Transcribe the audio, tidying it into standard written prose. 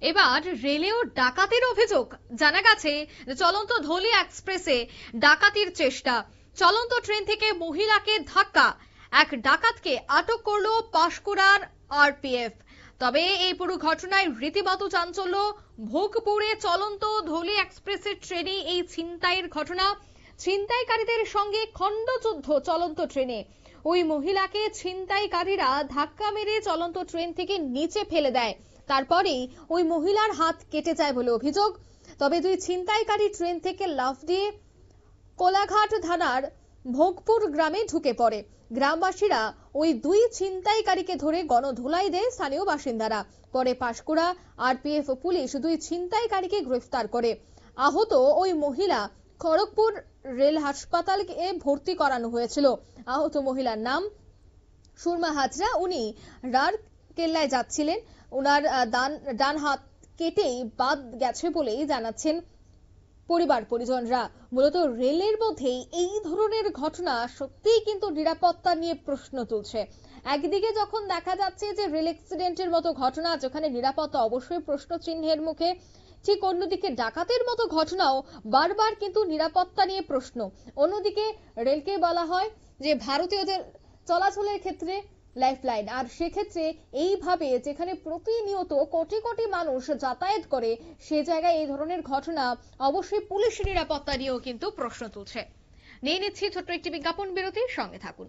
এবার রেলেও ডাকাতির অভিযোগ। জানা গেছে যে চলন্ত ধলি এক্সপ্রেসে ডাকাতির চেষ্টা। চলন্ত ট্রেন থেকে মহিলাকে ধাক্কা, এক ডাকাতকে আটক করলো পাঁশকুড়ার আরপিএফ। তবে এই পুরো ঘটনায় রীতিমতো চাঞ্চল্য। ভোগপুরে চলন্ত ধলি এক্সপ্রেসের ট্রেনে এই ছিনতাইয়ের ঘটনা। ছিনতাইকারীদের সঙ্গে খণ্ডযুদ্ধ চলন্ত ট্রেনে। ওই মহিলাকে ছিনতাইকারীরা ধাক্কা মেরে চলন্ত ট্রেন থেকে নিচে ফেলে দেয়। তারপরেই ওই মহিলার হাত কেটে যায় বলে অভিযোগ। তবে দুই ছিনতাইকারী ট্রেন থেকে লাফ দিয়ে কোলাঘাট থানার ভোগপুর গ্রামে ঢুকে পড়ে। গ্রামবাসীরা ওই দুই ছিনতাইকারীকে ধরে গণধোলাই দেয় স্থানীয় বাসিন্দারা। পরে পাঁশকুড়া আরপিএফ ও পুলিশ দুই ছিনতাইকারীকে গ্রেফতার করে। আহত ওই মহিলা খড়গপুর রেল হাসপাতালে ভর্তি করানো হয়েছিল। আহত মহিলার নাম সুরমা হাজরা। উনি রার কেল্লায় যাচ্ছিলেন। ওনার ডান হাত কেটেই বাদ গেছে বলেই জানাচ্ছেন পরিবার পরিজনরা। মূলত রেলের মধ্যে এই ধরনের ঘটনা সত্যিই কিন্তু নিরাপত্তা নিয়ে প্রশ্ন তুলছে। একদিকে যখন দেখা যাচ্ছে যে রেল অ্যাক্সিডেন্টের মতো ঘটনা, যেখানে নিরাপত্তা অবশ্যই প্রশ্ন চিহ্নের মুখে, ঠিক অন্যদিকে ডাকাতের মতো ঘটনাও বারবার কিন্তু নিরাপত্তা নিয়ে প্রশ্ন। অন্যদিকে রেলকে বলা হয় যে ভারতীয়দের চলাচলের ক্ষেত্রে লাইফলাইন, আর সেক্ষেত্রে এইভাবে যেখানে প্রতিনিয়ত কোটি কোটি মানুষ যাতায়াত করে, সে জায়গায় এই ধরনের ঘটনা অবশ্যই পুলিশ নিরাপত্তা নিয়েও কিন্তু প্রশ্ন তুলছে। নিয়ে নিচ্ছি ছোট্ট একটি বিজ্ঞাপন বিরতির সঙ্গে থাকুন।